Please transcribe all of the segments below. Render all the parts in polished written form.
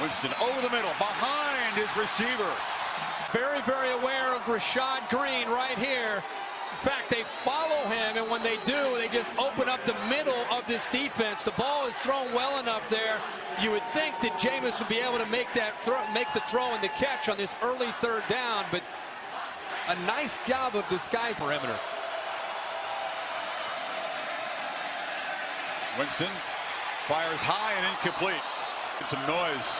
Winston over the middle, behind his receiver. Very, very aware of Rashad Green right here. In fact, they follow him, and when they do, they just open up the middle of this defense. The ball is thrown well enough there. You would think that Jameis would be able to make the throw and the catch on this early third down, but a nice job of disguise perimeter. Winston fires high and incomplete. Get some noise.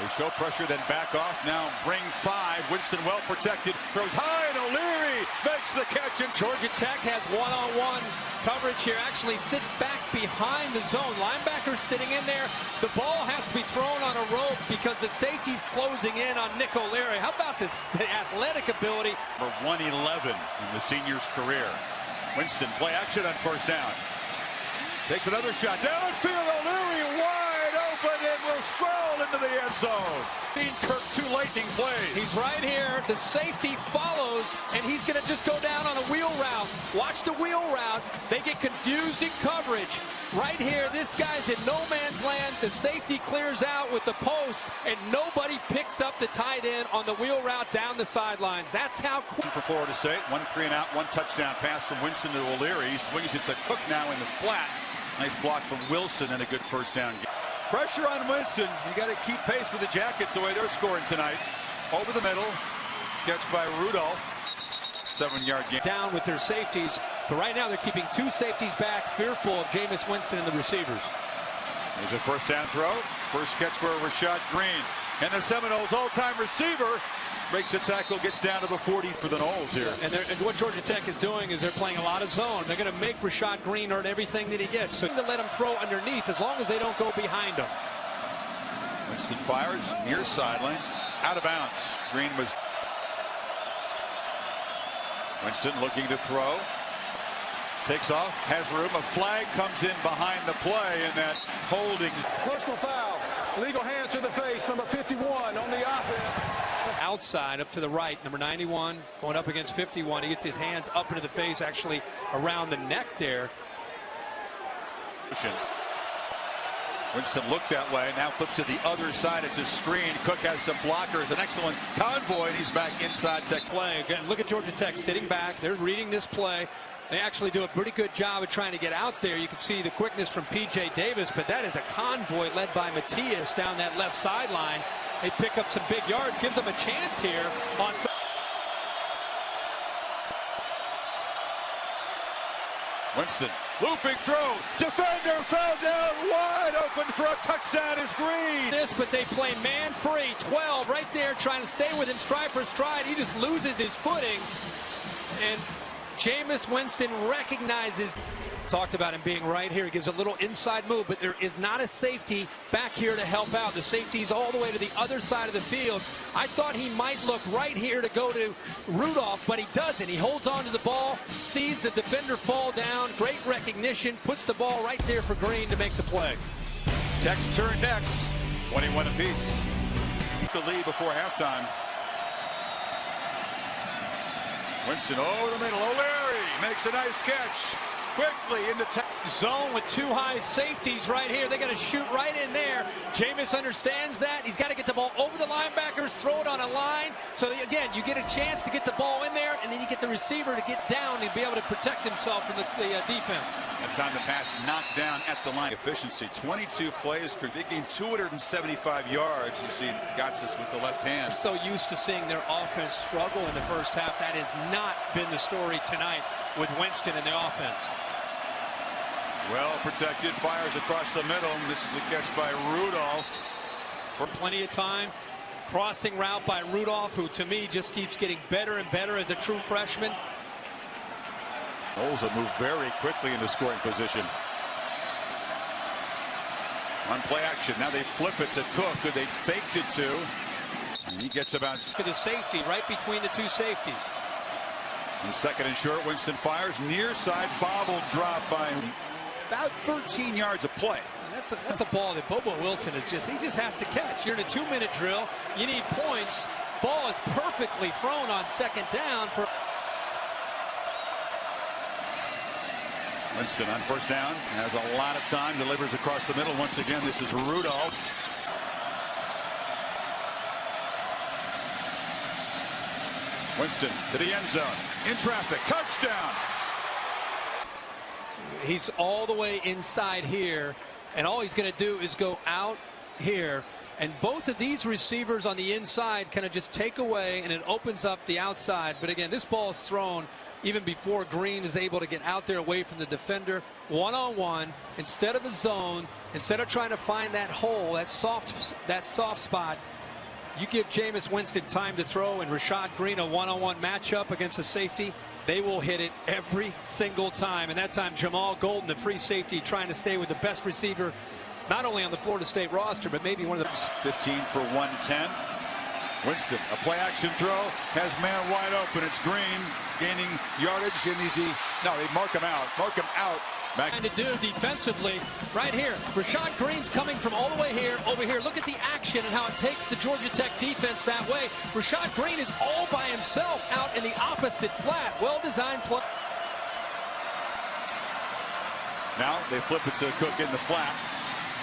They show pressure, then back off. Now bring 5. Winston well protected. Throws high, and O'Leary makes the catch. And Georgia Tech has one-on-one coverage here. Actually sits back behind the zone. Linebacker sitting in there. The ball has to be thrown on a rope because the safety's closing in on Nick O'Leary. How about this, the athletic ability? For 111 in the senior's career. Winston play action on first down. Takes another shot. Downfield, O'Leary wide open and will stroll into the end zone. Kirk, 2 lightning plays. He's right here. The safety follows, and he's going to just go down on a wheel route. Watch the wheel route. They get confused in coverage. Right here, this guy's in no man's land. The safety clears out with the post, and nobody picks up the tight end on the wheel route down the sidelines. That's how quick. For Florida State, 1 3 and out, 1 touchdown pass from Winston to O'Leary. He swings it to Cook now in the flat. Nice block from Wilson and a good first down. Pressure on Winston. You got to keep pace with the Jackets the way they're scoring tonight. Over the middle. Catch by Rudolph. 7-yard gain. Down with their safeties. But right now they're keeping 2 safeties back, fearful of Jameis Winston and the receivers. There's a first down throw. First catch for Rashad Green. And the Seminoles' all-time receiver breaks the tackle, gets down to the 40 for the Noles here. And what Georgia Tech is doing is they're playing a lot of zone. They're going to make Rashad Green earn everything that he gets. So to let him throw underneath as long as they don't go behind him. Winston fires near sideline, out of bounds. Green was. Winston looking to throw. Takes off, has room. A flag comes in behind the play, and that holding. Personal foul. Legal hands to the face. Number 51 on the offense. Outside up to the right, number 91 going up against 51. He gets his hands up into the face, actually around the neck there. Winston looked that way, now flips to the other side. It's a screen. Cook has some blockers, an excellent convoy, and he's back inside Tech. Play again. Look at Georgia Tech sitting back. They're reading this play. They actually do a pretty good job of trying to get out there. You can see the quickness from P.J. Davis, but that is a convoy led by Matias down that left sideline. They pick up some big yards, gives them a chance here on. Winston, looping throw, defender fell down, wide open for a touchdown is Green. But they play man free, 12 right there, trying to stay with him stride for stride. He just loses his footing, and Jameis Winston recognizes. Talked about him being right here. He gives a little inside move, but there is not a safety back here to help out. The safety's all the way to the other side of the field. I thought he might look right here to go to Rudolph, but he doesn't. He holds on to the ball, sees the defender fall down. Great recognition, puts the ball right there for Green to make the play. Tech's turn next. 21 apiece. The lead before halftime. Winston over the middle. O'Leary makes a nice catch. Quickly into zone with 2 high safeties right here. They got to shoot right in there. Jameis understands that. He's got to get the ball over the linebackers, throw it on a line. So again, you get a chance to get the ball in there, and then you get the receiver to get down and be able to protect himself from the defense. And time to pass knocked down at the line. Efficiency, 22 plays, predicting 275 yards. You see Gotsis with the left hand. So used to seeing their offense struggle in the first half. That has not been the story tonight with Winston in the offense. Well protected, fires across the middle. This is a catch by Rudolph. For plenty of time. Crossing route by Rudolph, who to me just keeps getting better and better as a true freshman. Noles have moved very quickly into scoring position. On play action, now they flip it to Cook, who they faked it to. And he gets about to the safety, right between the 2 safeties. And second and short, Winston fires near side, bobble drop by about 13 yards of play. That's a ball that Bobo Wilson is he just has to catch. You're in a 2-minute drill. You need points. Ball is perfectly thrown on second down for. Winston on first down has a lot of time, delivers across the middle. Once again, this is Rudolph. Winston to the end zone, in traffic, touchdown. He's all the way inside here, and all he's going to do is go out here. And both of these receivers on the inside kind of just take away, and it opens up the outside. But again, this ball is thrown even before Green is able to get out there away from the defender. One-on-one, instead of a zone, instead of trying to find that hole, that soft spot, you give Jameis Winston time to throw, and Rashad Green a one-on-one matchup against a safety. They will hit it every single time. And that time, Jamal Golden, the free safety, trying to stay with the best receiver, not only on the Florida State roster, but maybe one of the 15 for 110. Winston, a play action throw, has man wide open. It's Green gaining yardage, and they mark him out. Back trying to do defensively right here. Rashad Green's coming from all the way here over here. Look at the action and how it takes the Georgia Tech defense that way. Rashad Green is all by himself out in the opposite flat. Well-designed play. Now they flip it to Cook in the flat,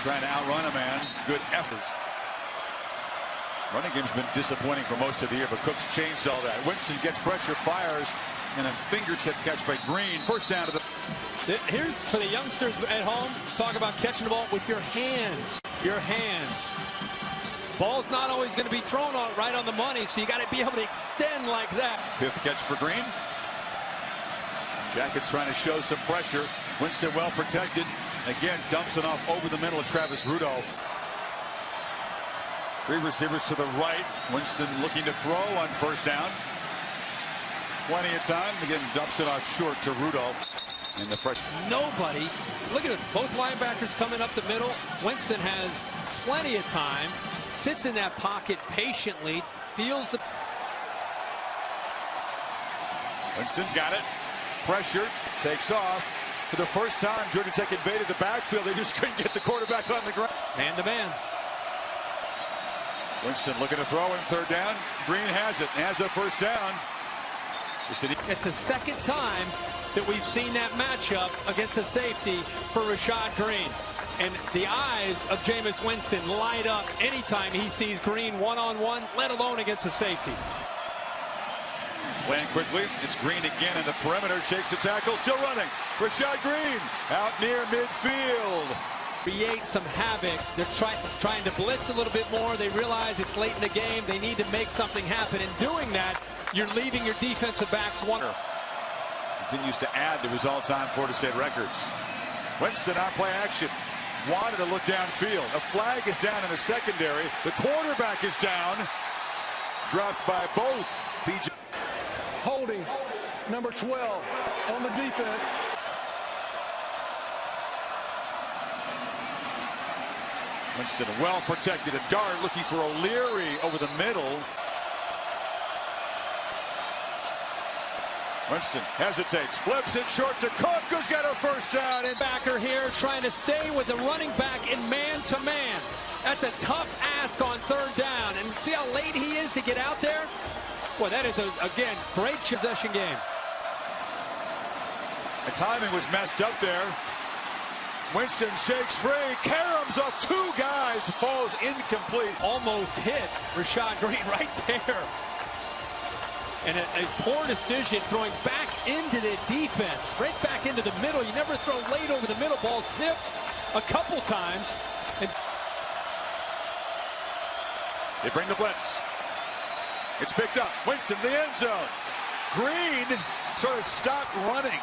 trying to outrun a man. Good effort. Running game's been disappointing for most of the year, but Cook's changed all that. Winston gets pressure, fires, and a fingertip catch by Green. First down to the... Here's for the youngsters at home, talk about catching the ball with your hands. Your hands. Ball's not always going to be thrown right on the money, so you got to be able to extend like that. Fifth catch for Green. Jackets trying to show some pressure. Winston well protected. Again, dumps it off over the middle of Travis Rudolph. Three receivers to the right. Winston looking to throw on first down. Plenty of time. Again, dumps it off short to Rudolph. And the fresh. Nobody. Look at it. Both linebackers coming up the middle. Winston has plenty of time. Sits in that pocket patiently. Feels the. Winston's got it. Pressure. Takes off. For the first time, Georgia Tech invaded the backfield. They just couldn't get the quarterback on the ground. Man to man. Winston looking to throw in third down. Green has it. Has the first down. It's the second time that we've seen that matchup against a safety for Rashad Green. And the eyes of Jameis Winston light up anytime he sees Green one-on-one, let alone against a safety. Playing quickly. It's Green again in the perimeter. Shakes the tackle. Still running. Rashad Green out near midfield. Create some havoc. They're trying to blitz a little bit more. They realize it's late in the game. They need to make something happen. In doing that, you're leaving your defensive backs one. Continues to add to his all-time Florida State records. Winston on play action. Wanted to look downfield. A flag is down in the secondary. The quarterback is down. Dropped by both. BJ. Holding number 12 on the defense. Winston well protected. A dart looking for O'Leary over the middle. Winston hesitates, flips it short to Cook, who's got a first down. And backer here trying to stay with the running back in man-to-man. That's a tough ask on third down. And see how late he is to get out there? Boy, that is, again, great possession game. The timing was messed up there. Winston shakes free, caroms off two guys, falls incomplete. Almost hit Rashad Green right there. And a poor decision throwing back into the defense, right back into the middle. You never throw late over the middle. Ball's tipped a couple times. And they bring the blitz. It's picked up. Winston, the end zone. Green sort of stopped running.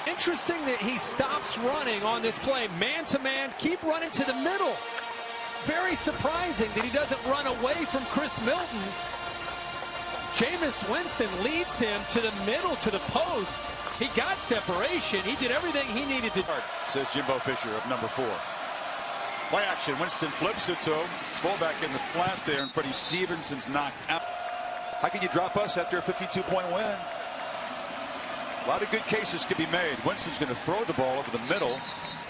Interesting that he stops running on this play. Man-to-man, keep running to the middle. Very surprising that he doesn't run away from Chris Milton. Jameis Winston leads him to the middle, to the post. He got separation. He did everything he needed to. Says Jimbo Fisher of number 4. Play action. Winston flips it to him. Fullback in the flat there, and Freddie Stevenson's knocked out. How can you drop us after a 52-point win? A lot of good cases could be made. Winston's going to throw the ball over the middle.